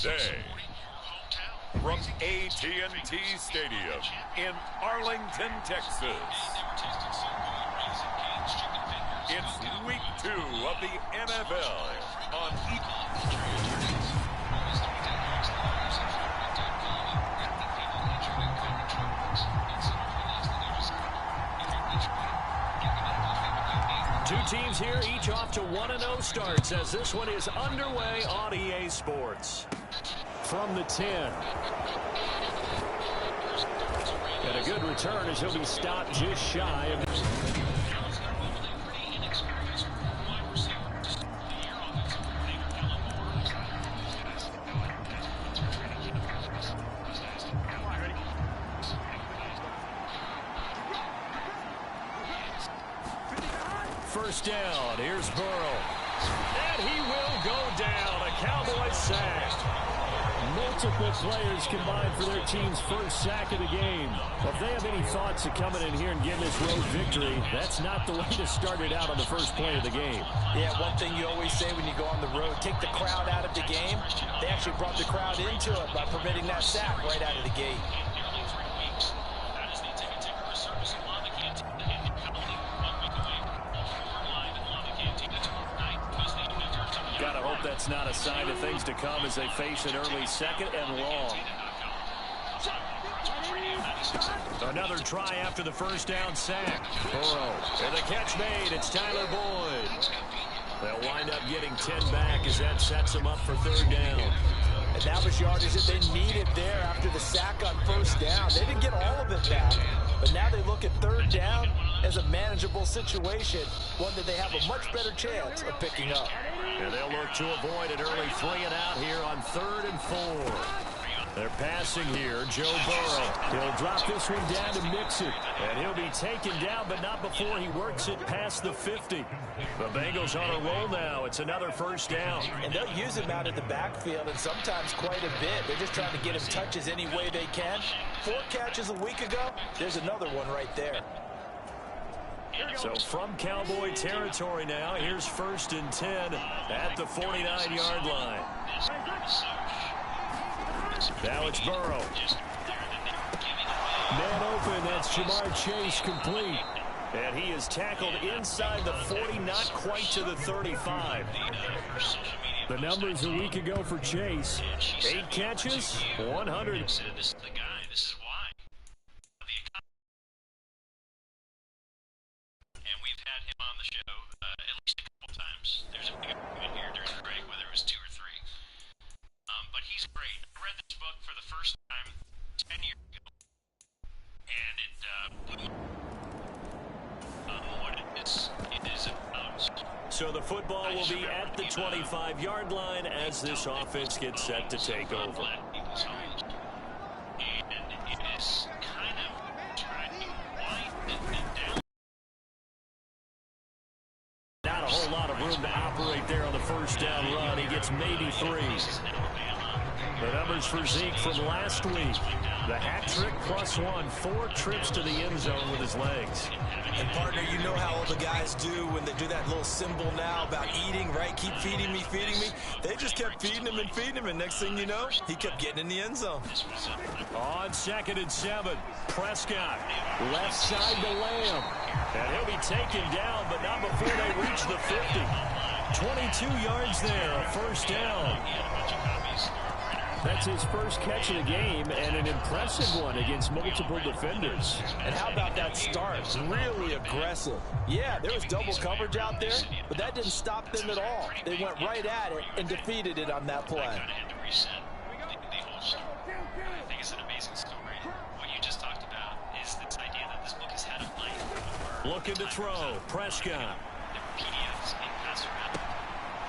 today. From AT&T Stadium in Arlington, Texas. It's week 2 of the NFL on Two teams here, each off to 1-0 starts as this one is underway on EA Sports. From the 10. And a good return as he'll be stopped just shy of... First down, here's Burrow. And he will go down, a Cowboys sack. Multiple players combined for their team's first sack of the game. Well, if they have any thoughts of coming in here and getting this road victory, that's not the way to start it out on the first play of the game. Yeah, one thing you always say when you go on the road, take the crowd out of the game. They actually brought the crowd into it by permitting that sack right out of the gate. Gotta hope that's not a sign of things to come as they face an early second and long. Another try after the first down sack. Burrow, and the catch made. It's Tyler Boyd. They'll wind up getting 10 back as that sets them up for third down. And that was yardage that they needed there after the sack on first down. They didn't get all of it back, but now they look at third down as a manageable situation, one that they have a much better chance of picking up. And they'll look to avoid an early 3 and out here on 3rd and 4. They're passing here, Joe Burrow. He'll drop this one down to mix it. And he'll be taken down, but not before he works it past the 50. The Bengals on a roll now. It's another first down. And they'll use him out of the backfield, and sometimes quite a bit. They're just trying to get him touches any way they can. 4 catches a week ago. There's another one right there. So from Cowboy territory now, here's 1st and 10 at the 49-yard line. Now it's Burrow. Man open, that's Jamar Chase complete. And he is tackled inside the 40, not quite to the 35. The numbers a week ago for Chase. 8 catches, 100. This is the guy, this is why. And we've had him on the show at least a couple times. There's a big argument here during the break, whether it was 2 or 3. But he's great. I read this book for the first time 10 years ago, and it blew what it is about. So the football will be at the 25-yard line as this offense gets set to take over. And it is kind of trying to wind it down. Not a whole lot of room to operate there on the first down run. He gets maybe 3. The numbers for Zeke from last week. The hat trick +1, 4 trips to the end zone with his legs. And partner, you know how all the guys do when they do that little symbol now about eating, right? Keep feeding me, feeding me. They just kept feeding him, and next thing you know, he kept getting in the end zone. On 2nd and 7, Prescott, left side to Lamb. And he'll be taken down, but not before they reach the 50. 22 yards there, a first down. That's his first catch of the game, and an impressive one against multiple defenders. And how about that start? Really aggressive. Yeah, there was double coverage out there, but that didn't stop them at all. They went right at it and defeated it on that play. I had to reset the whole story. I think it's an amazing story. What you just talked about is this idea that this book has had a life. Looking to throw, Prescott. There were PDFs being passed around.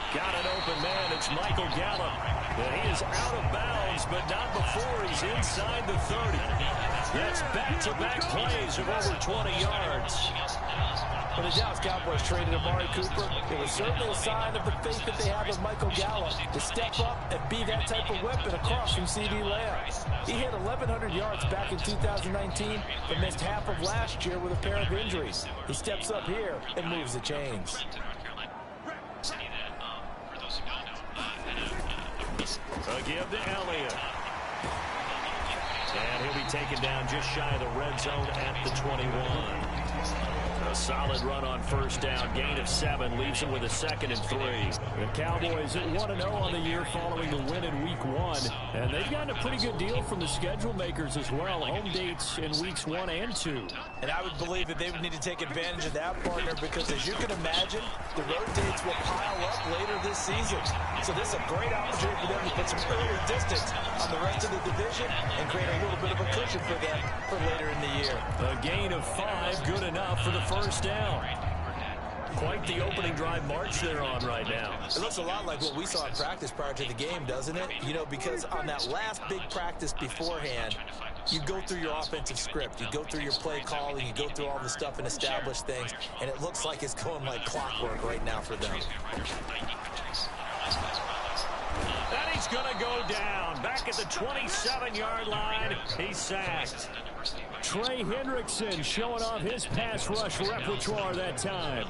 Got an open man, it's Michael Gallup. And he is out of bounds, but not before he's inside the 30. That's back-to-back plays of over 20 yards. When the Dallas Cowboys traded Amari Cooper, it was certainly a sign of the faith that they have of Michael Gallup to step up and be that type of weapon across from C.D. Lamb. He hit 1,100 yards back in 2019, but missed half of last year with a pair of injuries. He steps up here and moves the chains. The give to Elliott. And he'll be taken down just shy of the red zone at the 21. A solid run on first down. Gain of 7 leaves him with a 2nd and 3. The Cowboys at 1-0 on the year following the win in Week 1. And they've gotten a pretty good deal from the schedule makers as well. Home dates in Weeks 1 and 2. And I would believe that they would need to take advantage of that, partner, because as you can imagine, the road dates will pile up later this season. So this is a great opportunity for them to put some early distance on the rest of the division and create a little bit of a cushion for them for later in the year. A gain of 5, good enough for the first down. Quite the opening drive march they're on right now. It looks a lot like what we saw in practice prior to the game, doesn't it? You know, because on that last big practice beforehand, you go through your offensive script. You go through your play calling. You go through all the stuff and establish things. And it looks like it's going like clockwork right now for them. And he's going to go down. Back at the 27-yard line. He's sacked. Trey Hendrickson showing off his pass rush repertoire that time.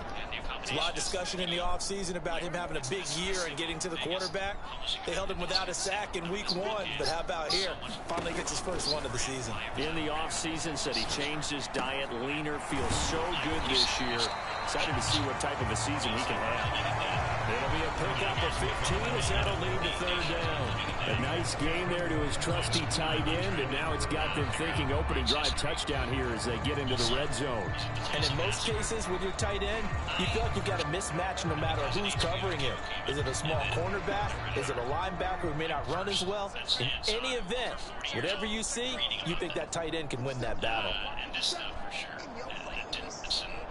There's a lot of discussion in the offseason about him having a big year and getting to the quarterback. They held him without a sack in Week 1, but how about here? Finally gets his first one of the season. In the offseason, said he changed his diet, leaner, feels so good this year. Excited to see what type of a season he can have. It'll be a pickup of 15 as that'll lead to 3rd down. A nice gain there to his trusty tight end, and now it's got them thinking opening drive touchdown here as they get into the red zone. And in most cases with your tight end, you feel like you've got a mismatch no matter who's covering him. Is it a small cornerback? Is it a linebacker who may not run as well? In any event, whatever you see, you think that tight end can win that battle. And this for sure.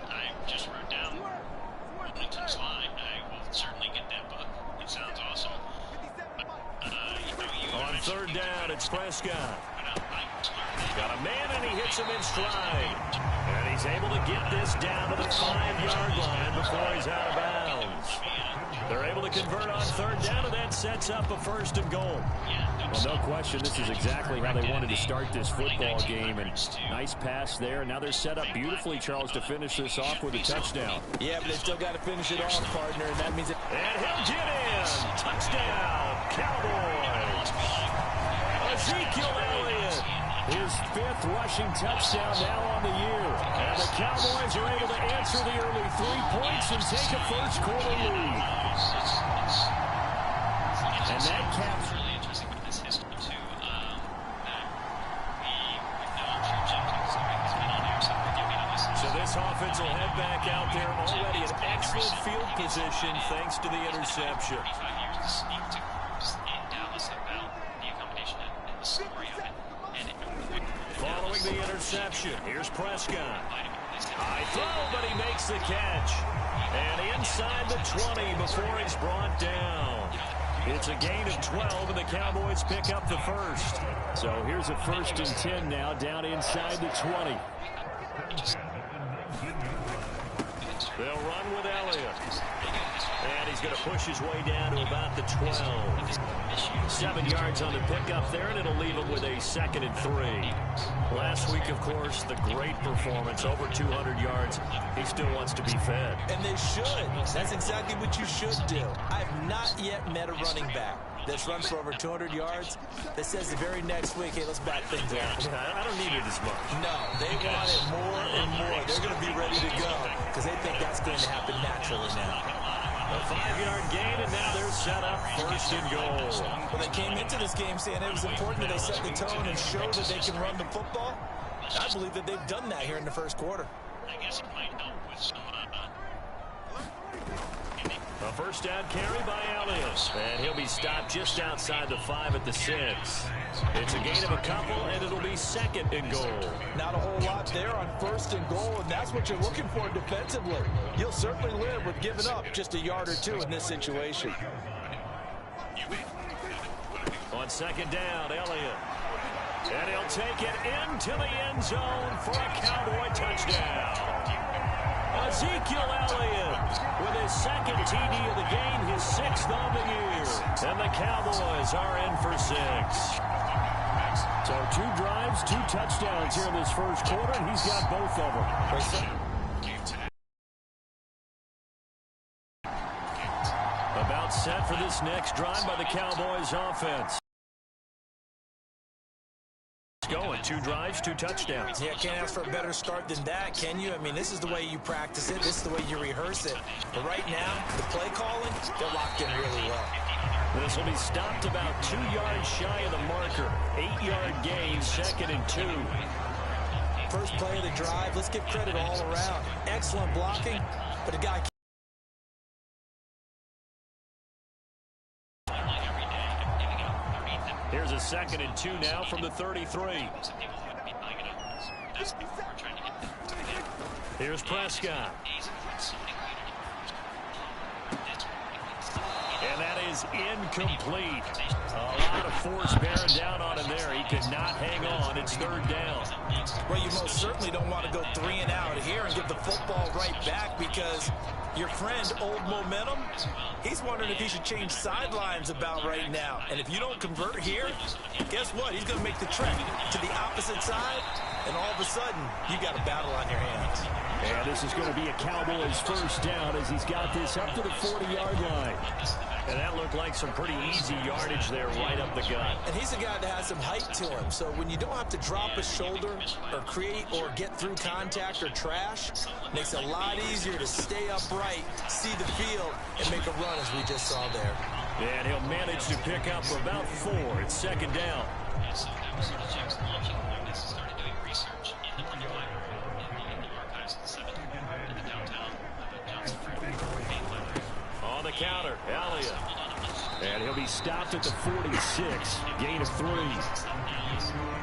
I just wrote down Wilmington's line. I will certainly get that book. It sounds awesome. On 3rd down, it's Prescott. Got a man, and he hits him in stride. And he's able to get this down to the 5-yard line before he's out of bounds. They're able to convert on 3rd down, and that sets up a 1st and goal. Well, no question, this is exactly how they wanted to start this football game. And nice pass there. Now they're set up beautifully, Charles, to finish this off with a touchdown. Yeah, but they still got to finish it off, partner, and that means it. And he'll get in. Touchdown, Cowboys. Ezekiel Elliott. His 5th rushing touchdown now on the year. And the Cowboys are able to answer the early 3 points and take a first quarter lead. And that caps. Really interesting with this history, too. So this offense will head back out there already in excellent field position thanks to the interception. 25 years to speak to in Dallas about the accommodation and the story of it. Following the interception, here's Prescott. High throw, but he makes the catch. And inside the 20 before he's brought down. It's a gain of 12, and the Cowboys pick up the 1st. So here's a 1st and 10 now down inside the 20. They'll run with Elliott. And he's going to push his way down to about the 12. 7 yards on the pickup there, and it'll leave him with a 2nd and 3. Last week, of course, the great performance, over 200 yards. He still wants to be fed. And they should. That's exactly what you should do. I've not yet met a running back that's run for over 200 yards that says the very next week, hey, let's back things out. I don't need it as much. No, they want it more and more. They're going to be ready to go because they think that's going to happen naturally now. A 5-yard gain, and now they're set up 1st and goal. Well, they came into this game saying it was important that they set the tone and show that they can run the football. I believe that they've done that here in the 1st quarter. I guess it might help with some A 1st down carry by Elliott. And he'll be stopped just outside the 5 at the 6. It's a gain of a couple, and it'll be 2nd and goal. Not a whole lot there on 1st and goal, and that's what you're looking for defensively. You'll certainly live with giving up just a yard or 2 in this situation. On 2nd down, Elliott. And he'll take it into the end zone for a Cowboy touchdown. Ezekiel Elliott with his 2nd TD of the game, his 6th of the year. And the Cowboys are in for 6. So 2 drives, 2 touchdowns here in this 1st quarter, and he's got both of them. About set for this next drive by the Cowboys offense. 2 drives, 2 touchdowns. Yeah, can't ask for a better start than that, can you? I mean, this is the way you practice it. This is the way you rehearse it. But right now, the play calling, they're locked in really well. This will be stopped about 2 yards shy of the marker. 8-yard gain, 2nd and 2. First play of the drive, let's give credit all around. Excellent blocking, but a guy... Here's a 2nd and 2 now from the 33. Here's Prescott. And that is incomplete. A lot of force bearing down on him there. He could not hang on. It's 3rd down. Well, you most certainly don't want to go 3 and out here and give the football right back, because your friend, Old Momentum, he's wondering if he should change sidelines about right now. And if you don't convert here, guess what? He's going to make the trek to the opposite side, and all of a sudden, you got a battle on your hands. And this is going to be a Cowboys first down as he's got this up to the 40-yard line. And that looked like some pretty easy yardage there right up the gut. And he's a guy that has some height to him. So when you don't have to drop a shoulder or create or get through contact or trash, makes it a lot easier to stay upright, see the field, and make a run as we just saw there. And he'll manage to pick up for about 4. It's 2nd down. On the counter, Elliott. And he'll be stopped at the 46. Gain of 3.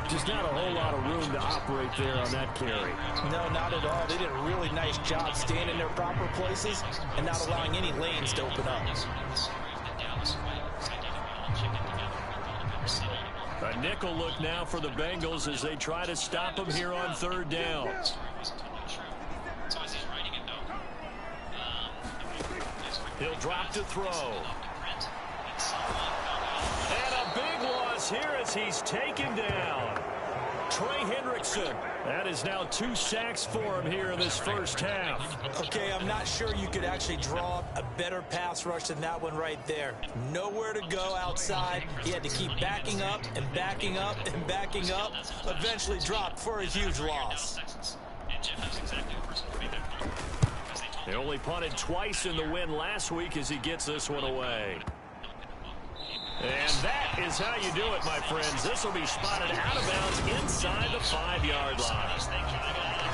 Just not a whole lot of room to operate there on that carry. No, not at all. They did a really nice job staying in their proper places and not allowing any lanes to open up. A nickel look now for the Bengals as they try to stop him here on 3rd down. He'll drop to throw. And a big loss here as he's taken down. Trey Hendrickson. That is now 2 sacks for him here in this first half. Okay, I'm not sure you could actually draw a better pass rush than that one right there. Nowhere to go outside. He had to keep backing up and backing up and backing up. Eventually dropped for a huge loss. They only punted twice in the win last week as he gets this one away. And that is how you do it, my friends. This will be spotted out of bounds inside the 5-yard line.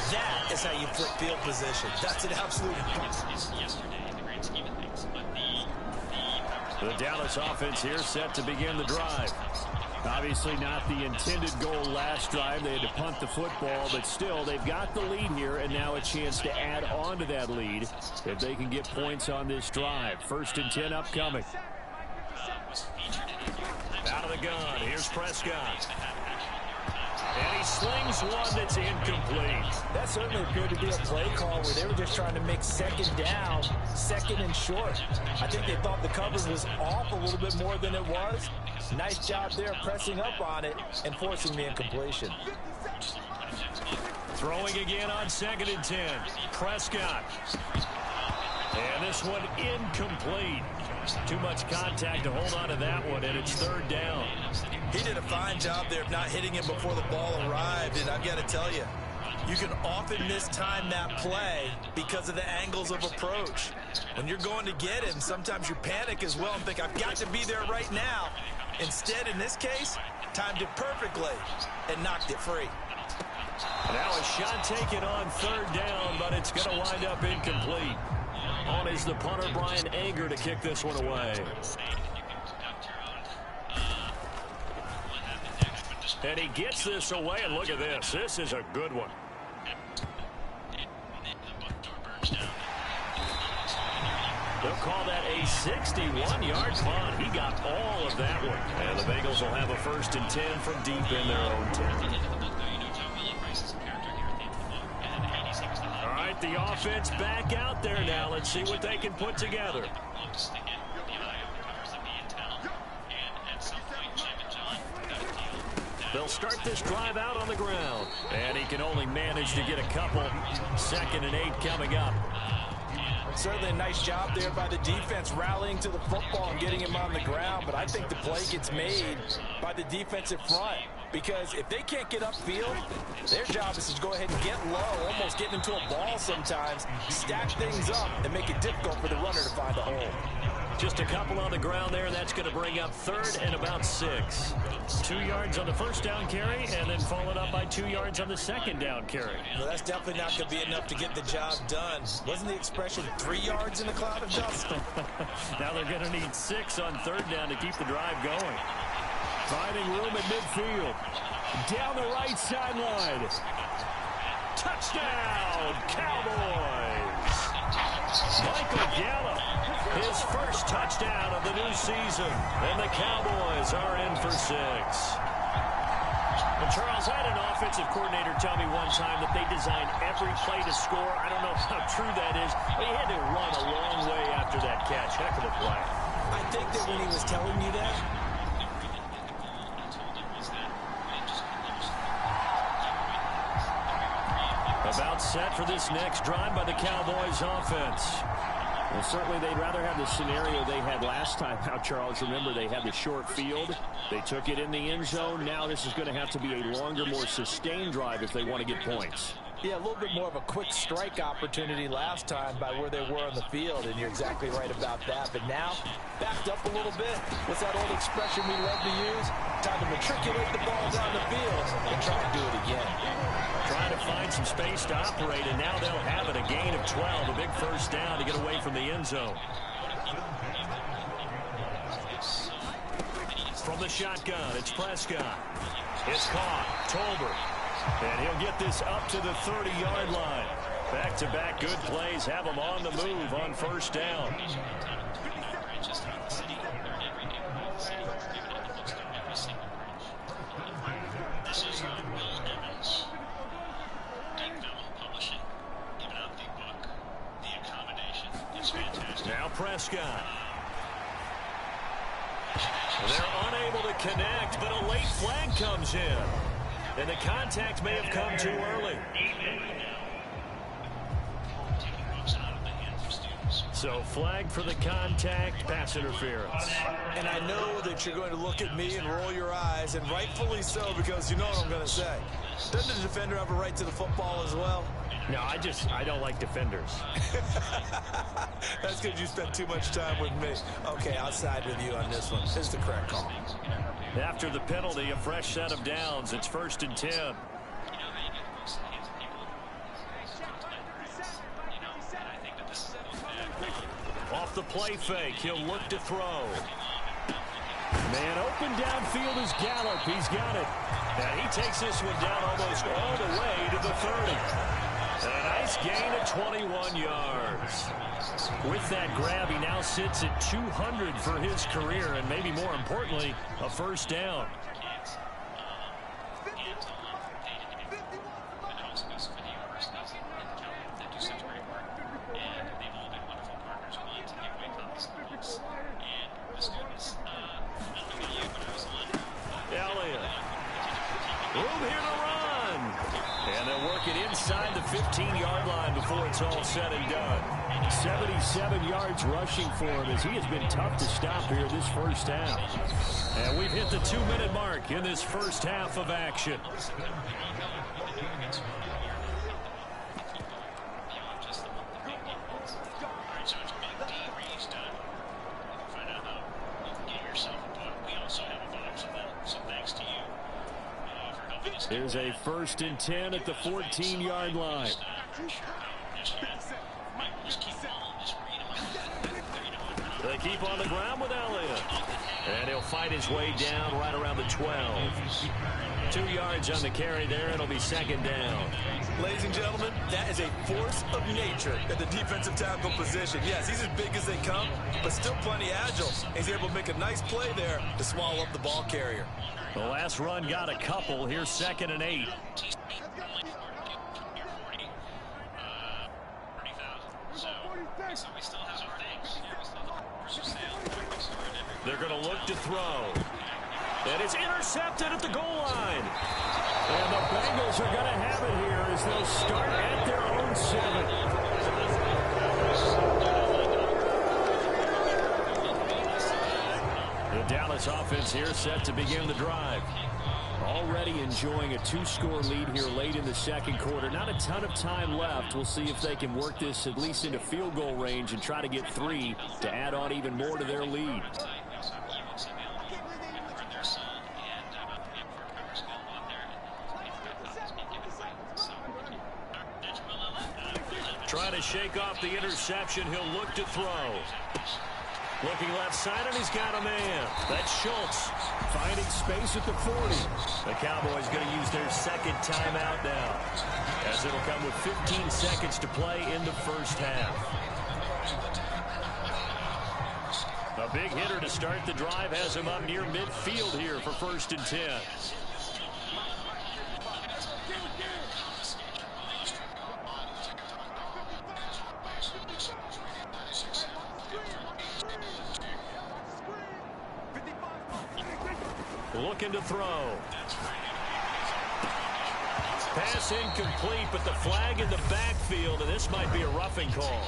That is how you flip field position. That's an absolute... The Dallas offense here set to begin the drive. Obviously not the intended goal last drive. They had to punt the football, but still they've got the lead here, and now a chance to add on to that lead if they can get points on this drive. 1st and 10 upcoming. Out of the gun, here's Prescott. And he slings one that's incomplete. That certainly appeared to be a play call where they were just trying to make 2nd down, 2nd and short. I think they thought the coverage was off a little bit more than it was. Nice job there pressing up on it and forcing the incompletion. Throwing again on 2nd and 10. Prescott. And this one incomplete. Too much contact to hold on to that one, and it's 3rd down. He did a fine job there of not hitting him before the ball arrived, and I've got to tell you, you can often mistime that play because of the angles of approach. When you're going to get him, sometimes you panic as well and think, I've got to be there right now. Instead, in this case, timed it perfectly and knocked it free. Now a shot taken on 3rd down, but it's going to wind up incomplete. On is the punter, Brian Anger, to kick this one away. And he gets this away, and look at this. This is a good one. They'll call that a 61-yard punt. He got all of that one. And the Bengals will have a 1st and 10 from deep in their own 10. All right, the offense back out there now. Let's see what they can put together. They'll start this drive out on the ground. And he can only manage to get a couple. 2nd and 8 coming up. Certainly a nice job there by the defense, rallying to the football and getting him on the ground. But I think the play gets made by the defensive front. Because if they can't get upfield, their job is to go ahead and get low, almost getting into a ball sometimes, stack things up, and make it difficult for the runner to find a hole. Just a couple on the ground there, and that's going to bring up 3rd and about 6. 2 yards on the first down carry, and then followed up by 2 yards on the second down carry. Well, that's definitely not going to be enough to get the job done. Wasn't the expression 3 yards in a cloud of dust? Now they're going to need 6 on 3rd down to keep the drive going. Finding room at midfield. Down the right sideline. Touchdown, Cowboys! Michael Gallup, his first touchdown of the new season. And the Cowboys are in for 6. Well, Charles, I had an offensive coordinator tell me one time that they designed every play to score. I don't know how true that is, but he had to run a long way after that catch. Heck of a play. I think that when he was telling you that, about set for this next drive by the Cowboys offense. Well, certainly they'd rather have the scenario they had last time out, Charles. Remember, they had the short field. They took it in the end zone. Now this is going to have to be a longer, more sustained drive if they want to get points. yeah, a little bit more of a quick strike opportunity last time by where they were on the field, and you're exactly right about that. But now, backed up a little bit. What's that old expression we love to use? Time to matriculate the ball down the field and try to do it again. Trying to find some space to operate, and now they'll have it. A gain of 12, a big first down to get away from the end zone. From the shotgun, it's Prescott. It's caught. Tolbert. And he'll get this up to the 30-yard line. Back-to-back good plays have him on the move on first down. This is Will Evans, Deep Valley Publishing, giving out the book, The Accommodation. It's fantastic. Now Prescott. They're unable to connect, but a late flag comes in. And the contact may have come too early. So flag for the contact, pass interference. And I know that you're going to look at me and roll your eyes, and rightfully so, because you know what I'm going to say. Doesn't the defender have a right to the football as well? No, I don't like defenders. That's because you spent too much time with me. Okay, I'll side with you on this one. It's the correct call. After the penalty, a fresh set of downs. It's 1st and 10. Off the play fake, he'll look to throw. Man open downfield is Gallup. He's got it. And he takes this one down almost all the way to the 30. A nice gain of 21 yards. With that grab, he now sits at 200 for his career, and maybe more importantly, a first down. Elliott. Room here to run. And they'll work it inside the 15-yard line before it's all said and done. 77 yards rushing for him as he has been tough to stop here this first half. And we've hit the 2-minute mark in this first half of action. Here's a 1st and 10 at the 14-yard line. They keep on the ground with Elliott. And he'll fight his way down right around the 12. 2 yards on the carry there. It'll be 2nd down. Ladies and gentlemen, that is a force of nature at the defensive tackle position. Yes, he's as big as they come, but still plenty agile. He's able to make a nice play there to swallow up the ball carrier. The last run got a couple. Here's 2nd and 8. They're going to look to throw. And it's intercepted at the goal line. And the Bengals are going to have it here as they'll start at their own 7. The Dallas offense here set to begin the drive. Already enjoying a 2-score lead here late in the second quarter. Not a ton of time left. We'll see if they can work this at least into field goal range and try to get 3 to add on even more to their lead. Trying to shake off the interception. He'll look to throw. Looking left side, and he's got a man. That's Schultz finding space at the 40. The Cowboys going to use their second timeout now, as it'll come with 15 seconds to play in the first half. A big hitter to start the drive has him up near midfield here for 1st and 10. Looking to throw. Pass incomplete, but the flag in the backfield, and this might be a roughing call.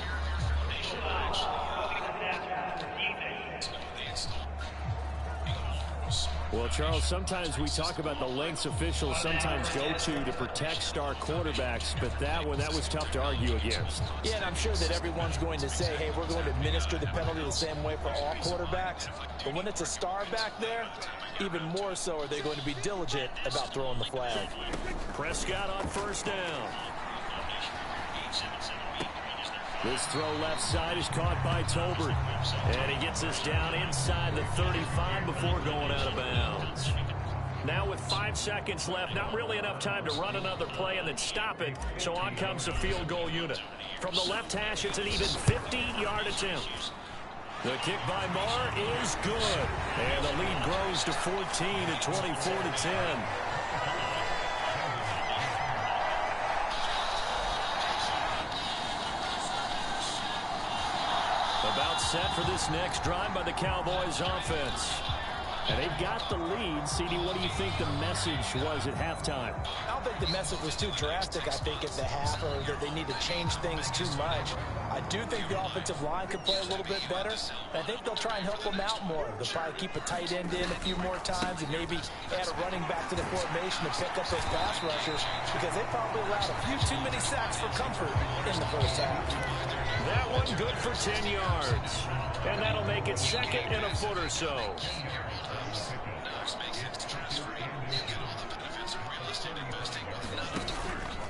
Well, Charles, sometimes we talk about the lengths officials sometimes go to protect star quarterbacks, but that one, that was tough to argue against. Yeah, and I'm sure that everyone's going to say, hey, we're going to administer the penalty the same way for all quarterbacks. But when it's a star back there, even more so are they going to be diligent about throwing the flag. Prescott on 1st down. This throw left side is caught by Tolbert. And he gets us down inside the 35 before going out of bounds. Now with 5 seconds left, not really enough time to run another play and then stop it. So on comes the field goal unit. From the left hash, it's an even 50-yard attempt. The kick by Marr is good. And the lead grows to 14 at 24-10. About set for this next drive by the Cowboys offense. And they've got the lead. CD, what do you think the message was at halftime? I don't think the message was too drastic, I think, at the half, or that they need to change things too much. I do think the offensive line could play a little bit better. I think they'll try and help them out more. They'll probably keep a tight end in a few more times and maybe add a running back to the formation to pick up those pass rushers, because they probably allowed a few too many sacks for comfort in the first half. That one good for 10 yards. And that'll make it 2nd and a foot or so.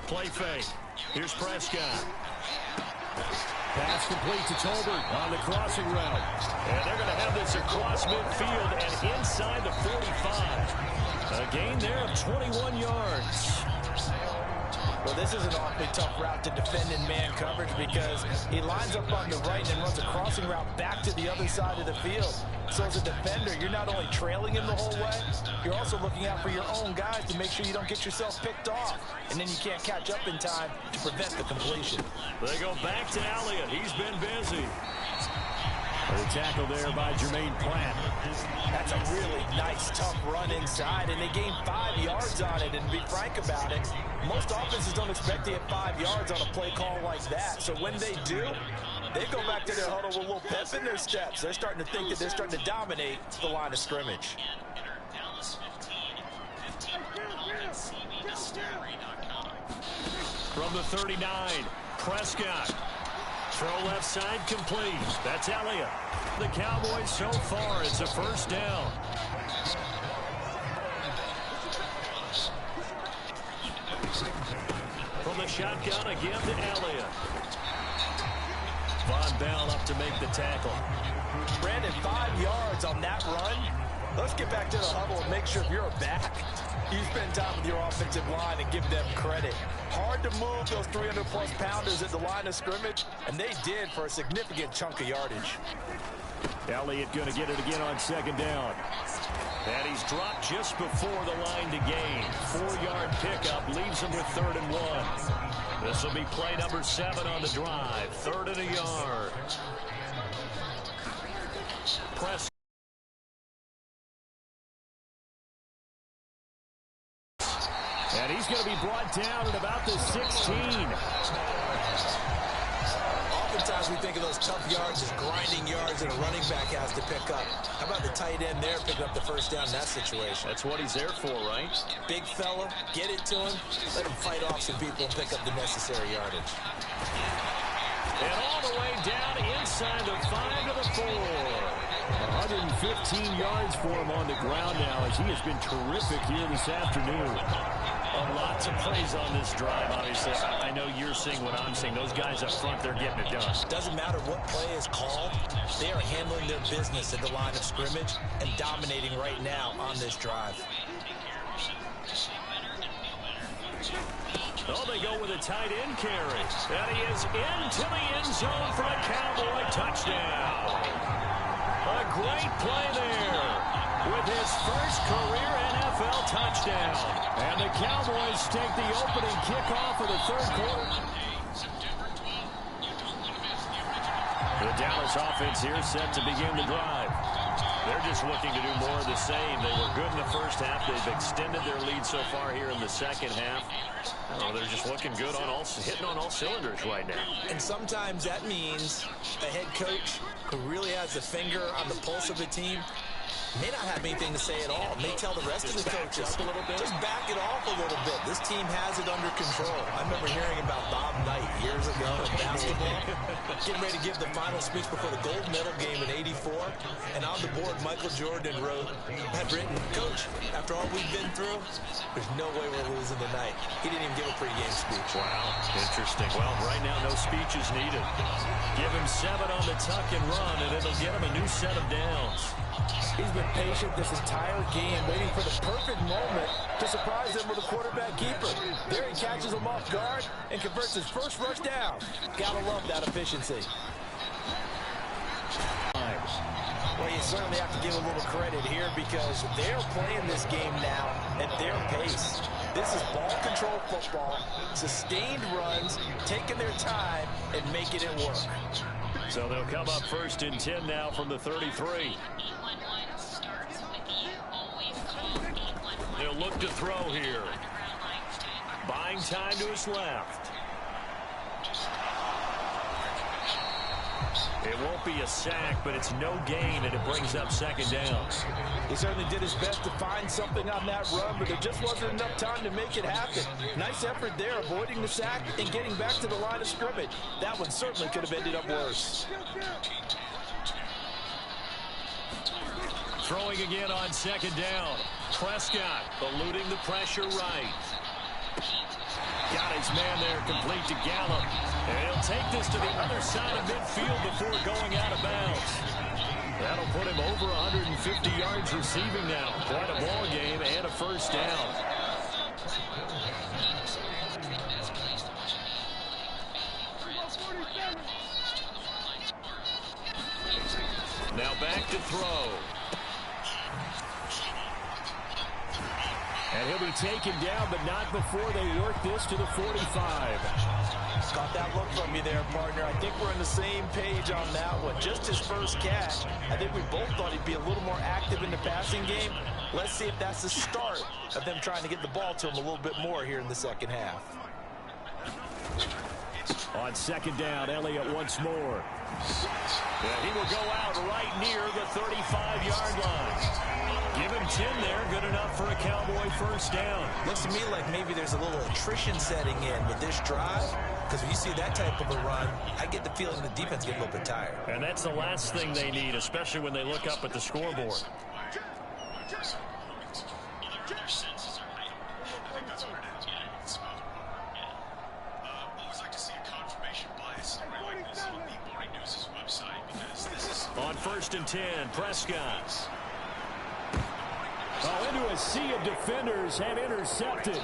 Play fake. Here's Prescott. Pass complete to Tolbert on the crossing route. And they're going to have this across midfield and inside the 45. A gain there of 21 yards. Well, this is an awfully tough route to defend in man coverage, because he lines up on the right and runs a crossing route back to the other side of the field. So as a defender, you're not only trailing him the whole way, you're also looking out for your own guys to make sure you don't get yourself picked off. And then you can't catch up in time to prevent the completion. They go back to Elliott. He's been busy. The tackle there by Jermaine Pratt. That's a really nice, tough run inside, and they gained 5 yards on it. And to be frank about it, most offenses don't expect to get 5 yards on a play call like that. So when they do, they go back to their huddle with a little pep in their steps. They're starting to think that they're starting to dominate the line of scrimmage. From the 39, Prescott. Throw left side complete. That's Elliott. The Cowboys so far, it's a 1st down. From the shotgun again to Elliott. Von Bell up to make the tackle. Brandon, 5 yards on that run. Let's get back to the huddle and make sure if you're a back, you spend time with your offensive line and give them credit. Hard to move those 300-plus pounders at the line of scrimmage, and they did for a significant chunk of yardage. Elliott going to get it again on 2nd down. And he's dropped just before the line to gain. 4-yard pickup leaves him with 3rd and 1. This will be play number 7 on the drive. 3rd and a yard. Press. And he's going to be brought down at about the 16. Oftentimes we think of those tough yards as grinding yards that a running back has to pick up. How about the tight tight end there picking up the first down in that situation. That's what he's there for, right? Big fella, get it to him, let him fight off some people and pick up the necessary yardage. And all the way down inside the 5 to the 4. 115 yards for him on the ground now as he has been terrific here this afternoon. Lots of praise on this drive, obviously. I know you're seeing what I'm seeing. Those guys up front, they're getting it done. Doesn't matter what play is called. They are handling their business at the line of scrimmage and dominating right now on this drive. Oh, they go with a tight end carry. And he is into the end zone for a Cowboy touchdown. A great play there with his first career NFL touchdown. And the Cowboys take the opening kickoff of the third quarter. The Dallas offense here set to begin the drive. They're just looking to do more of the same. They were good in the first half. They've extended their lead so far here in the second half. Oh, they're just looking good on hitting on all cylinders right now. And sometimes that means a head coach who really has a finger on the pulse of the team may not have anything to say at all. May tell the rest of the coaches, just back it off a little bit. This team has it under control. I remember hearing about Bob Knight years ago in basketball, getting ready to give the final speech before the gold medal game in '84. And on the board, Michael Jordan had written, "Coach, after all we've been through, there's no way we're losing tonight." He didn't even give a pregame speech. Wow, interesting. Well, right now, no speech is needed. Give him 7 on the tuck and run, and it'll get him a new set of downs. He's been patient this entire game, waiting for the perfect moment to surprise them with a quarterback keeper. There he catches him off guard and converts his first rush down. Gotta love that efficiency. Well, you certainly have to give a little credit here because they're playing this game now at their pace. This is ball control football, sustained runs, taking their time and making it work. So they'll come up 1st and 10 now from the 33. They'll look to throw here. Buying time to his left. It won't be a sack, but it's no gain, and it brings up 2nd down. He certainly did his best to find something on that run, but there just wasn't enough time to make it happen. Nice effort there, avoiding the sack and getting back to the line of scrimmage. That one certainly could have ended up worse. Throwing again on 2nd down. Prescott eluding the pressure right. Got his man there, complete to Gallup. And he'll take this to the other side of midfield before going out of bounds. That'll put him over 150 yards receiving now. Quite a ball game and a 1st down. Now back to throw. And he'll be taken down, but not before they work this to the 45. Got that look from you there, partner. I think we're on the same page on that one. Just his first catch. I think we both thought he'd be a little more active in the passing game. Let's see if that's the start of them trying to get the ball to him a little bit more here in the second half. On 2nd down, Elliott once more. Yeah, he will go out right near the 35-yard line. Give him 10 there, good enough for a Cowboy 1st down. Looks to me like maybe there's a little attrition setting in with this drive, because when you see that type of a run, I get the feeling the defense gets a little bit tired. And that's the last thing they need, especially when they look up at the scoreboard. On 1st and 10, Prescott. Oh, into a sea of defenders and intercepted.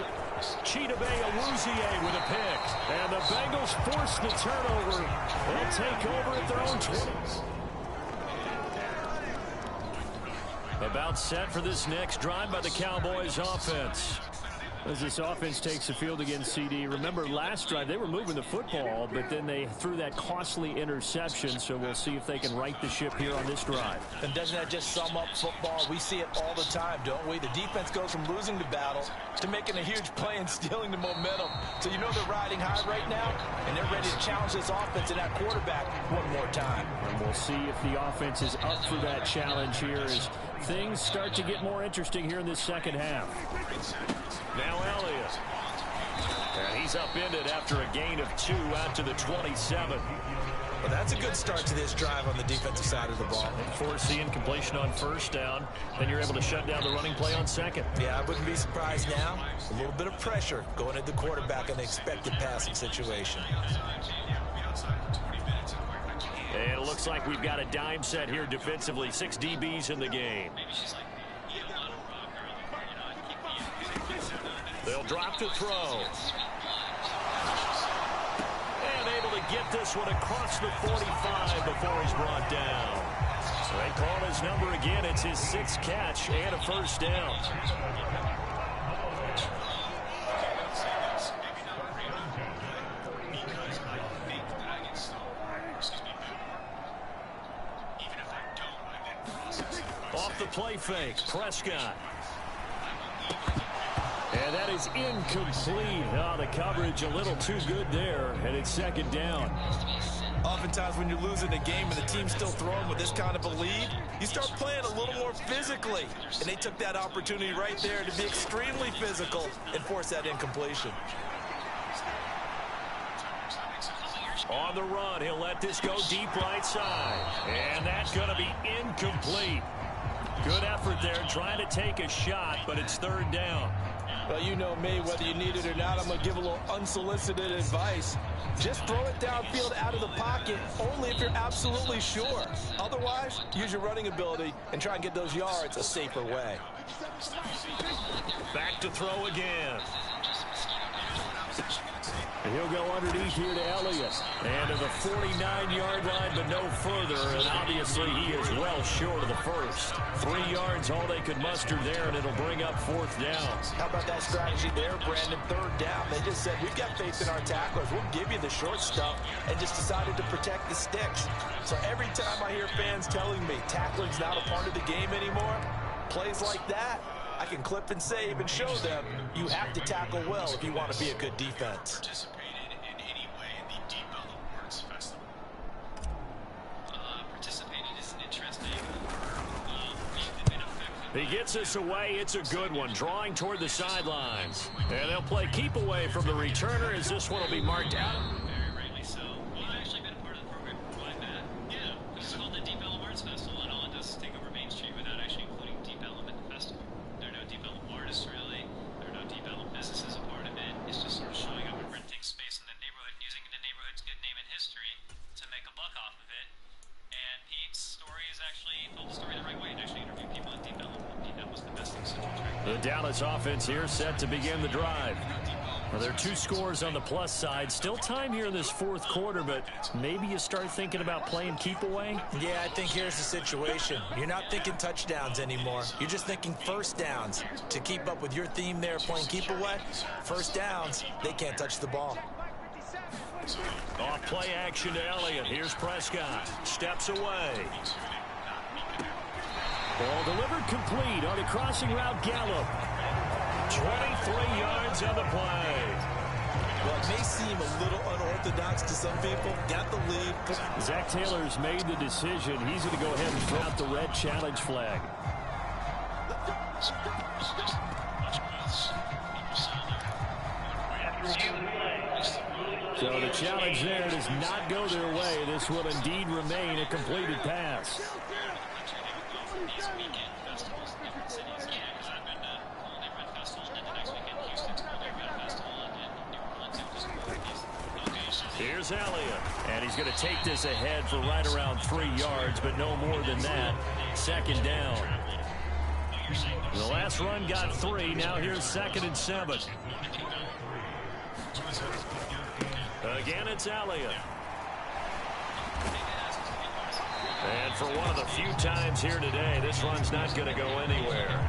Chidobe Awuzie with a pick. And the Bengals force the turnover. They'll take over at their own 20. About set for this next drive by the Cowboys offense. As this offense takes the field against CD. Remember last drive they were moving the football, but then they threw that costly interception, so we'll see if they can right the ship here on this drive. And doesn't that just sum up football? We see it all the time, don't we? The defense goes from losing the battle to making a huge play and stealing the momentum. So you know they're riding high right now, and they're ready to challenge this offense and that quarterback one more time. And we'll see if the offense is up for that challenge here as things start to get more interesting here in this second half. Now Elliott. And he's upended after a gain of 2 out to the 27. Well, that's a good start to this drive on the defensive side of the ball. Force the incompletion on first down. Then you're able to shut down the running play on second. Yeah, I wouldn't be surprised now. A little bit of pressure going at the quarterback in the expected passing situation. And it looks like we've got a dime set here defensively. 6 DBs in the game. They'll drop to throw. And able to get this one across the 45 before he's brought down. So they call his number again. It's his 6th catch and a first down. Off the play fake, Prescott. And that is incomplete. Oh, the coverage a little too good there, and it's second down. Oftentimes when you're losing a game and the team's still throwing with this kind of a lead, you start playing a little more physically. And they took that opportunity right there to be extremely physical and force that incompletion. On the run, he'll let this go deep right side. And that's going to be incomplete. Good effort there, trying to take a shot, but it's third down. Well, you know me, whether you need it or not, I'm going to give a little unsolicited advice. Just throw it downfield out of the pocket, only if you're absolutely sure. Otherwise, use your running ability and try and get those yards a safer way. Back to throw again. He'll go underneath here to Elliott. And to the 49-yard line, but no further. And obviously, he is well short of the first. 3 yards, all they could muster there, and it'll bring up fourth down. How about that strategy there, Brandon? Third down. They just said, we've got faith in our tacklers. We'll give you the short stuff, and just decided to protect the sticks. So every time I hear fans telling me tackling's not a part of the game anymore, plays like that, I can clip and save and show them you have to tackle well if you want to be a good defense. He gets this away. It's a good one. Drawing toward the sidelines. And they'll play keep away from the returner as this one will be marked out. Very rightly so. He's actually been a part of the program for quite that. Yeah, because it's called the Deep Ellum Arts Festival, and all it does is take over Main Street without actually including Deep Ellum in the festival. There are no Deep Ellum artists, really. There are no Deep Ellum businesses a part of it. It's just sort of showing up and renting space in the neighborhood and using the neighborhood's good name and history to make a buck off of it. And Pete's story is actually, he told the story the right way. He actually interviewed people in Deep Ellum. The Dallas offense here set to begin the drive. Well, there are 2 scores on the plus side. Still time here in this fourth quarter, but maybe you start thinking about playing keep away? Yeah, I think here's the situation. You're not thinking touchdowns anymore. You're just thinking first downs. To keep up with your theme there, playing keep away, first downs, they can't touch the ball. Off play action to Elliott. Here's Prescott. Steps away. Ball delivered complete on a crossing route. Gallup. 23 yards on the play. Well, it may seem a little unorthodox to some people. Got the lead. Zach Taylor's made the decision. He's going to go ahead and throw out the red challenge flag. So the challenge there does not go their way. This will indeed remain a completed pass. These weekend festivals in different cities. Yeah, because I've been to Holiday Red Festival, and then the next weekend Houston's Holiday Red Festival, and then New Orleans, it was these locations. Here's Elliott, and he's going to take this ahead for right around 3 yards, but no more than that. Second down. The last run got 3. Now here's 2nd and 7. Again, it's Elliott. And for one of the few times here today, this run's not going to go anywhere.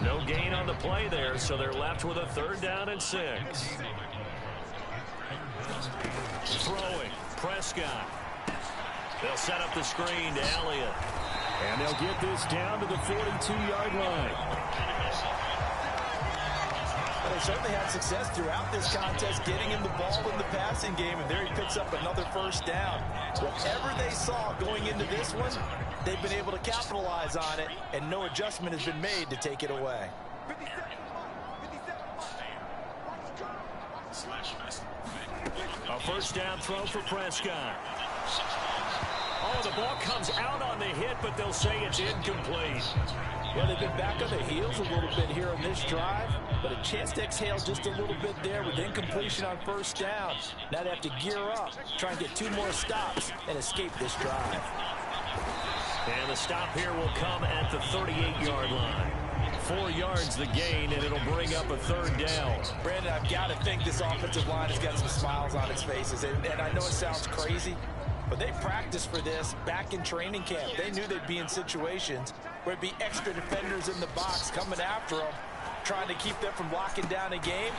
No gain on the play there, so they're left with a 3rd down and 6. Throwing, Prescott. They'll set up the screen to Elliott. And they'll get this down to the 42-yard line. They certainly had success throughout this contest getting him the ball in the passing game, and there he picks up another first down. Whatever they saw going into this one, they've been able to capitalize on it, and no adjustment has been made to take it away. A first down throw for Prescott. Oh, the ball comes out on the hit, but they'll say it's incomplete. Yeah, they've been back on their heels a little bit here on this drive, but a chance to exhale just a little bit there with incompletion on first down. Now they have to gear up, try and get 2 more stops and escape this drive. And the stop here will come at the 38-yard line. 4 yards the gain, and it'll bring up a third down. Brandon, I've got to think this offensive line has got some smiles on its faces, and I know it sounds crazy, but they practiced for this back in training camp. They knew they'd be in situations where it'd be extra defenders in the box coming after them, trying to keep them from locking down a game.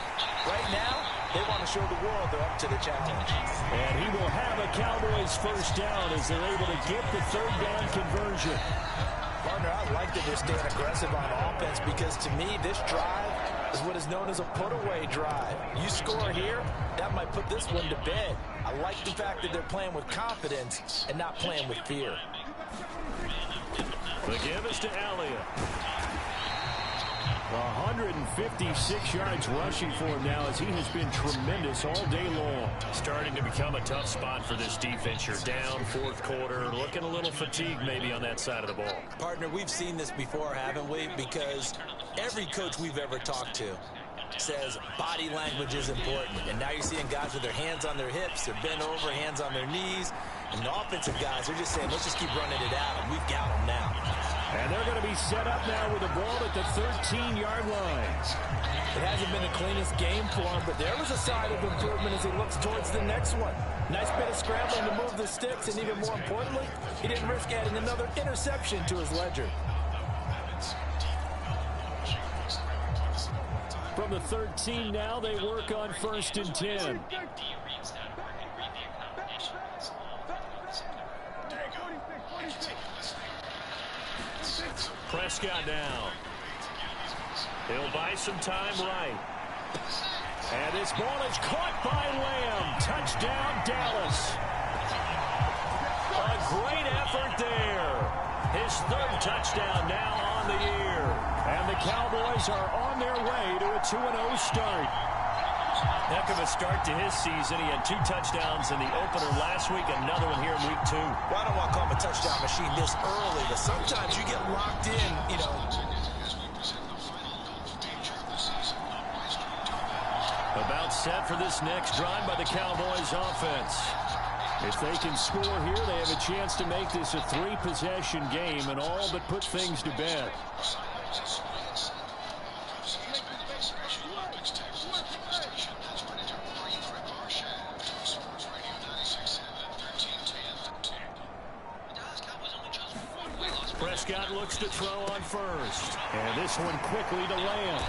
Right now, they want to show the world they're up to the challenge. And he will have a Cowboys first down as they're able to get the third down conversion. Partner, I like that they're staying aggressive on offense because to me, this drive is what is known as a put-away drive. You score here, that might put this one to bed. I like the fact that they're playing with confidence and not playing with fear. The give is to Elliott. 156 yards rushing for him now as he has been tremendous all day long. Starting to become a tough spot for this defense. You're down fourth quarter, looking a little fatigued maybe on that side of the ball. Partner, we've seen this before, haven't we? Because every coach we've ever talked to says body language is important. And now you're seeing guys with their hands on their hips, they're bent over, hands on their knees. And the offensive guys are just saying, let's just keep running it at them. We've got them now. And they're going to be set up now with the ball at the 13-yard line. It hasn't been the cleanest game for him, but there was a sign of improvement as he looks towards the next one. Nice bit of scrambling to move the sticks, and even more importantly, he didn't risk adding another interception to his ledger. From the 13 now, they work on 1st and 10. Prescott down. He'll buy some time right. And this ball is caught by Lamb. Touchdown, Dallas. A great effort there. His 3rd touchdown now on the year. And the Cowboys are on their way to a 2-0 start. Heck of a start to his season. He had 2 touchdowns in the opener last week, another one here in week 2. Well, I don't want to call him a touchdown machine this early, but sometimes you get locked in, you know. About set for this next drive by the Cowboys offense. If they can score here, they have a chance to make this a 3-possession game and all but put things to bed. Prescott looks to throw on first. And this one quickly to Lamb.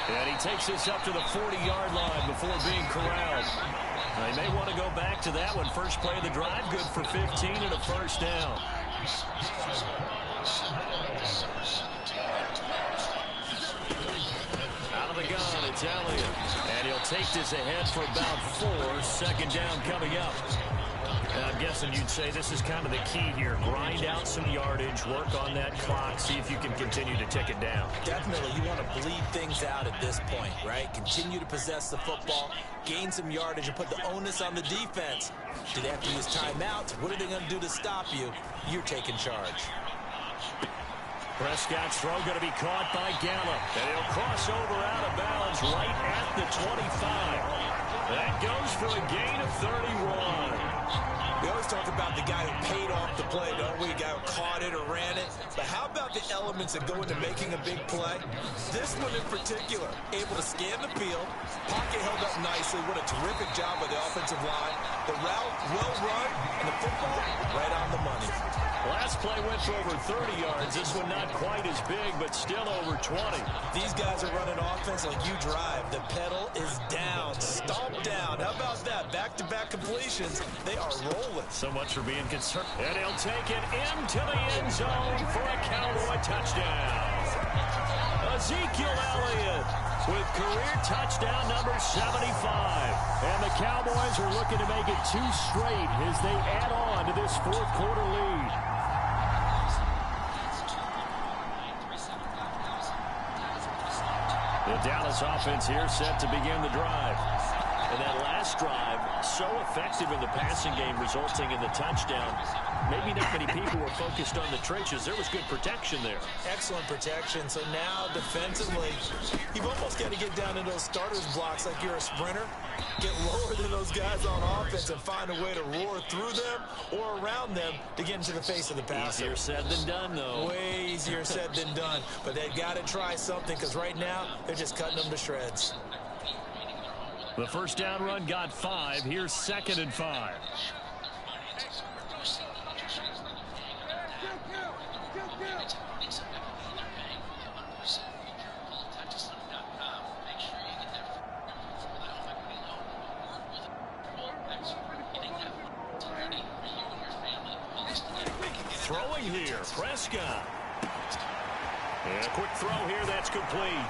And he takes this up to the 40-yard line before being corralled. They may want to go back to that one. First play of the drive, good for 15 and a first down. Out of the gun, it's Elliott. And he'll take this ahead for about 4. Second down coming up. And I'm guessing you'd say this is kind of the key here. Grind out some yardage, work on that clock, see if you can continue to tick it down. Definitely, you want to bleed things out at this point, right? Continue to possess the football, gain some yardage, and put the onus on the defense. Do they have to use timeouts? What are they going to do to stop you? You're taking charge. Prescott's throw going to be caught by Gallup. And he'll cross over out of bounds right at the 25. That goes for a gain of 31. We always talk about the guy who paid off the play, don't we? The guy who caught it or ran it. But how about the elements that go into making a big play? This one in particular, able to scan the field, pocket held up nicely. What a terrific job by the offensive line. The route well run, and the football right on the money. Last play went for over 30 yards. This one not quite as big, but still over 20. These guys are running offense like you drive. The pedal is down, stomp down. How about that? Back-to-back completions. They are rolling. So much for being concerned. And he'll take it into the end zone for a Cowboy touchdown. Ezekiel Elliott with career touchdown number 75. And the Cowboys are looking to make it 2 straight as they add on to this fourth quarter lead. The Dallas offense here set to begin the drive. And that last drive, so effective in the passing game, resulting in the touchdown. Maybe not many people were focused on the trenches. There was good protection there. Excellent protection. So now defensively, you've almost got to get down in those starters blocks like you're a sprinter. Get lower than those guys on offense and find a way to roar through them or around them to get into the face of the passer. Easier said than done, though. Way easier said than done. But they've got to try something because right now they're just cutting them to shreds. The first down run got 5. Here's 2nd and 5. Throwing here, Prescott. And a quick throw here, that's complete.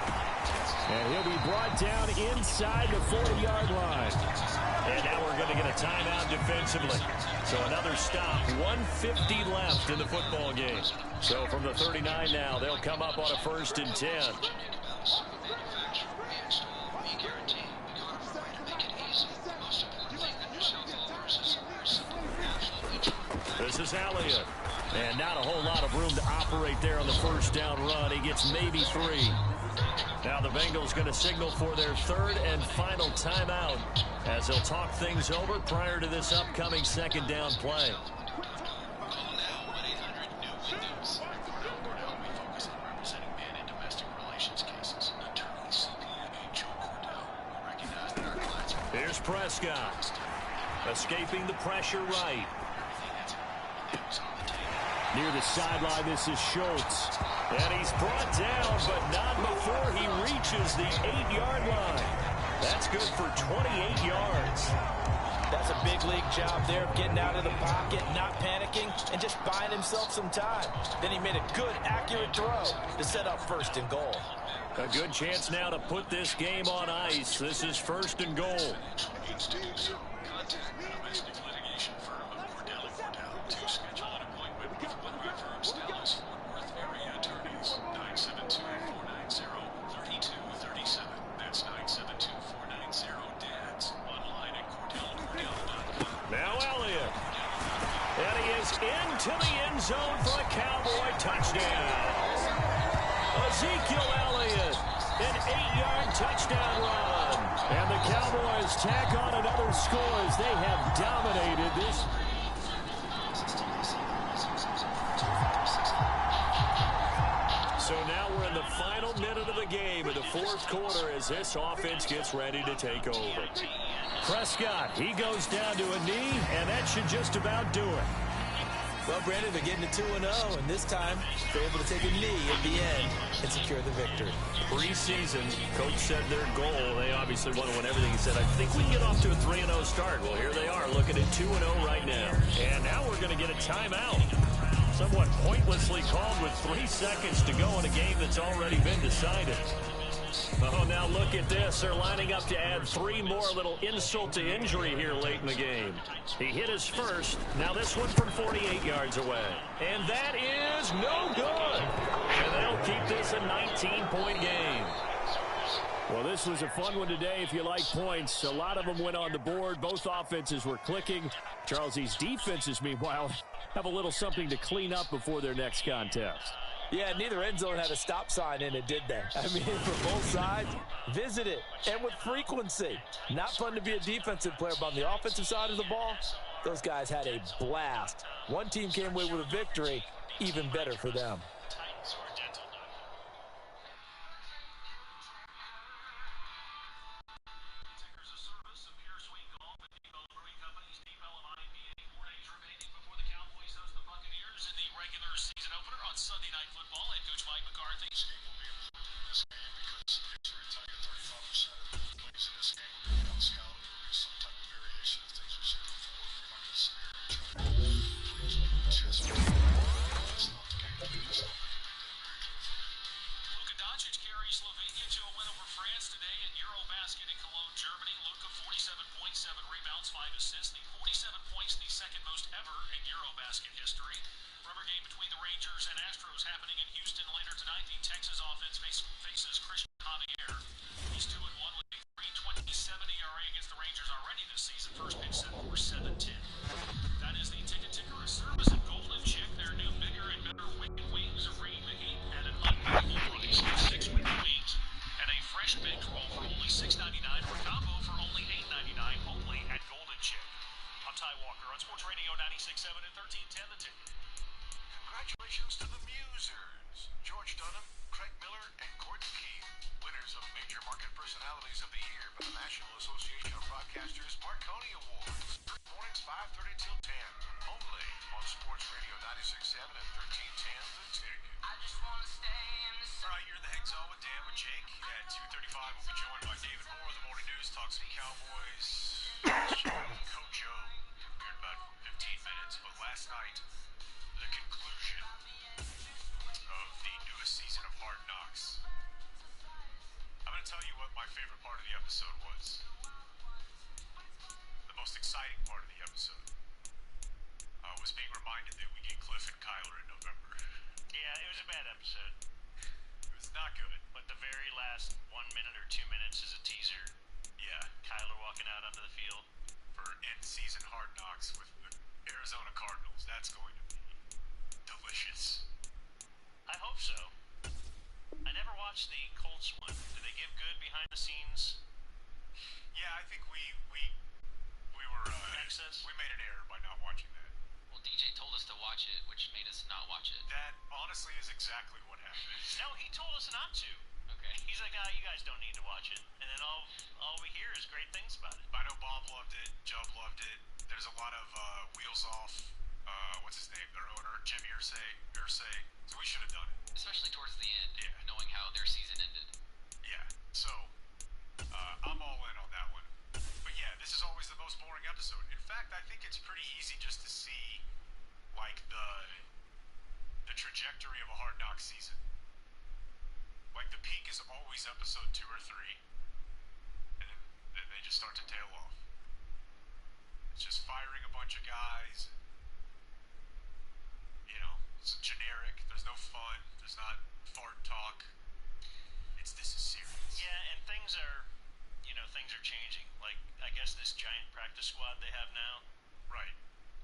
And he'll be brought down inside the 40-yard line. And now we're going to get a timeout defensively. So another stop, 1:50 left in the football game. So from the 39 now, they'll come up on a 1st and 10. This is Elliott. And not a whole lot of room to operate there on the first down run. He gets maybe 3. Now the Bengals going to signal for their 3rd and final timeout as they'll talk things over prior to this upcoming 2nd down play. Here's Prescott. Escaping the pressure right. Near the sideline, this is Schultz. And he's brought down, but not before he reaches the 8-yard line. That's good for 28 yards. That's a big league job there of getting out of the pocket, not panicking, and just buying himself some time. Then he made a good, accurate throw to set up 1st and goal. A good chance now to put this game on ice. This is 1st and goal. Now Elliott. And he is into the end zone for a Cowboy touchdown. Ezekiel Elliott, an 8-yard touchdown run. And the Cowboys tack on another score as they have dominated this. So now we're in the final minute of the game in the 4th quarter as this offense gets ready to take over. Prescott, he goes down to a knee, and that should just about do it. Well, Brandon, they're getting to 2-0, and this time they're able to take a knee at the end and secure the victory. Preseason, coach said their goal, they obviously want to win everything. He said, I think we can get off to a 3-0 start. Well, here they are looking at 2-0 right now. And now we're going to get a timeout. Somewhat pointlessly called with 3 seconds to go in a game that's already been decided. Oh, now look at this. They're lining up to add 3 more, little insult to injury here late in the game. He hit his first. Now this one from 48 yards away. And that is no good. And they'll keep this a 19-point game. Well, this was a fun one today if you like points. A lot of them went on the board. Both offenses were clicking. Charles, these defenses, meanwhile, have a little something to clean up before their next contest. Yeah, neither end zone had a stop sign in it, did they? I mean, for both sides, visit it, and with frequency. Not fun to be a defensive player, but on the offensive side of the ball, those guys had a blast. One team came away with a victory, even better for them. Happening in Houston later tonight. The Texas offense faces Christian Javier. some Cowboys. Coach O appeared about 15 minutes, but last night, the conclusion of the newest season of Hard Knocks. I'm going to tell you what my favorite part of the episode was. The most exciting part of the episode was being reminded that we get Cliff and Kyler in November. Yeah, it was a bad episode. It was not good. But the very last 1 minute or 2 minutes is a teaser. Yeah. Kyler walking out onto the field. For in-season Hard Knocks with the Arizona Cardinals. That's going to be delicious. I hope so. I never watched the Colts one. Do they give good behind the scenes? Yeah, I think we were access? We made an error by not watching that. Well, DJ told us to watch it, which made us not watch it. That honestly is exactly what happened. No, he told us not to. Okay. He's like, you guys don't need to watch it. And then all we hear is great things about it. I know Bob loved it, Jubb loved it. There's a lot of wheels off, what's his name, their owner, Jim Irsay. So we should have done it. Especially towards the end, Yeah. knowing how their season ended. Yeah, so I'm all in on that one. But yeah, this is always the most boring episode. In fact, I think it's pretty easy just to see, like, the trajectory of a Hard Knocks season. Like, the peak is always episode 2 or 3, and then they just start to tail off. It's just firing a bunch of guys. You know, it's generic. There's no fun. There's not fart talk. This is serious. Yeah, and things are changing. Like, I guess this giant practice squad they have now. Right.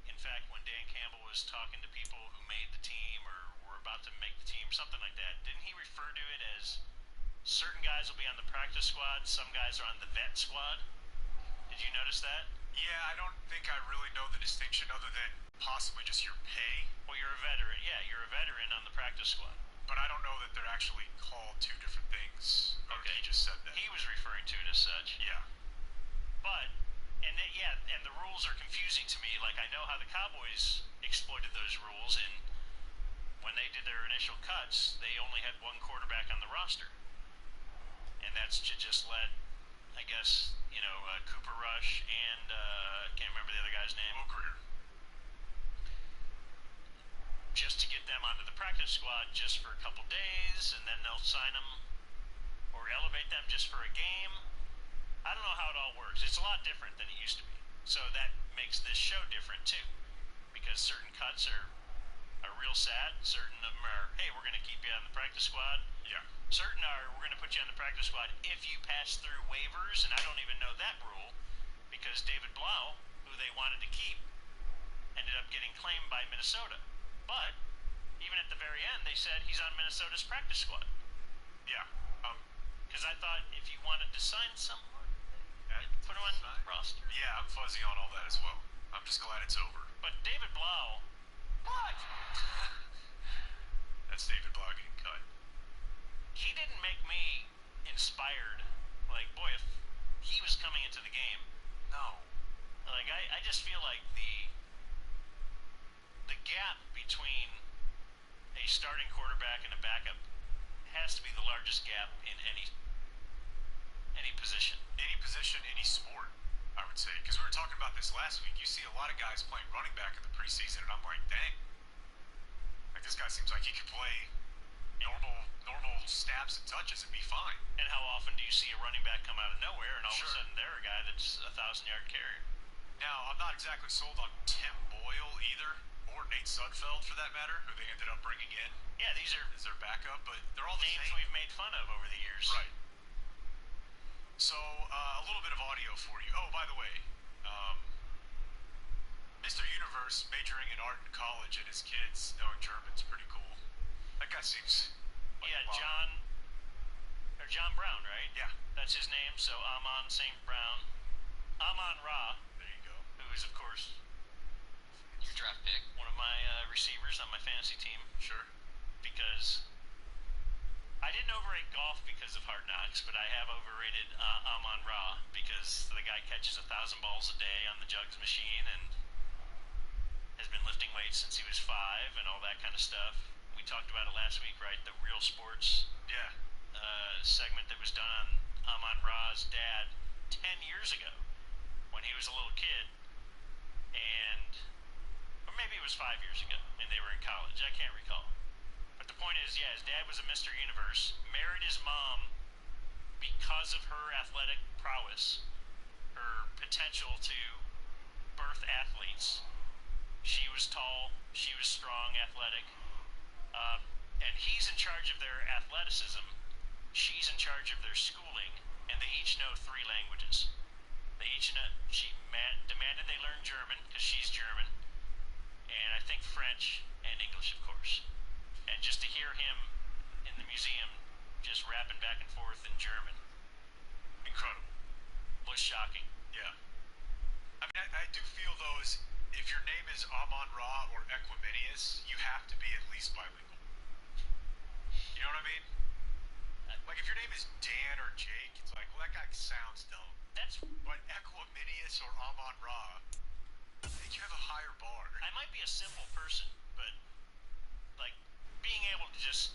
In fact, when Dan Campbell was talking to people who made the team or were about to make the team, something like that, didn't he refer to it as certain guys will be on the practice squad, some guys are on the vet squad? Did you notice that? Yeah, I don't think I really know the distinction other than possibly just your pay. Well, you're a veteran. Yeah, you're a veteran on the practice squad. But I don't know that they're actually called two different things. Okay. He just said that. He was referring to it as such. Yeah. But, and the rules are confusing to me. Like, I know how the Cowboys exploited those rules, and when they did their initial cuts, they only had one quarterback on the roster. And that's to just let, I guess, Cooper Rush and, can't remember the other guy's name. Career. Just to get them onto the practice squad just for a couple days, and then they'll sign them or elevate them just for a game. I don't know how it all works. It's a lot different than it used to be. So that makes this show different too, because certain cuts are real sad. Certain of them are, hey, we're going to keep you on the practice squad. Yeah. Certain are, we're going to put you on the practice squad if you pass through waivers, and I don't even know that rule, because David Blau, who they wanted to keep, ended up getting claimed by Minnesota. But even at the very end, they said he's on Minnesota's practice squad. Yeah. Because I thought if you wanted to sign someone, put him on the roster. Yeah, I'm fuzzy on all that as well. I'm just glad it's over. But David Blau, what? That's David Blau getting cut. He didn't make me inspired. Like, boy, if he was coming into the game. No. Like, I just feel like the gap between a starting quarterback and a backup has to be the largest gap in any position. Any position, any sport, I would say. Because we were talking about this last week. You see a lot of guys playing running back in the preseason, and I'm like, dang. Like, this guy seems like he could play normal snaps and touches and be fine. And how often do you see a running back come out of nowhere and all Sure. of a sudden they're a guy that's a 1,000-yard carrier? Now, I'm not exactly sold on Tim Boyle either, or Nate Sudfeld for that matter, who they ended up bringing in. Yeah, these are Is their backup, but they're all the names same. we've made fun of over the years. Right. So, a little bit of audio for you. Oh, by the way, Mr. Universe majoring in art in college and his kids knowing German's pretty cool. That guy seems like Yeah, a mom. John Brown, right? Yeah. That's his name, so Amon St. Brown. Amon Ra, There you go. who is, of course, Your draft pick. one of my receivers on my fantasy team, Sure. because I didn't overrate golf because of Hard Knocks, but I have overrated Amon Ra because the guy catches 1,000 balls a day on the jugs machine and has been lifting weights since he was 5 and all that kind of stuff. We talked about it last week, right? The Real Sports Yeah. segment that was done on Amon Ra's dad 10 years ago when he was a little kid, and or maybe it was 5 years ago and they were in college. I can't recall. But the point is, yeah, his dad was a Mr. Universe, married his mom because of her athletic prowess, her potential to birth athletes. She was tall, she was strong, athletic, and he's in charge of their athleticism. She's in charge of their schooling, and they each know 3 languages. They each know. She demanded they learn German because she's German, and I think French and English, of course. And just to hear him in the museum just rapping back and forth in German, incredible, was shocking. Yeah. I mean, I do feel, though, if your name is Amon-Ra or Equiminius, you have to be at least bilingual. You know what I mean? Like, if your name is Dan or Jake, it's like, well, that guy sounds dumb. But Equiminius or Amon-Ra, I think you have a higher bar. I might be a simple person, but, like, being able to just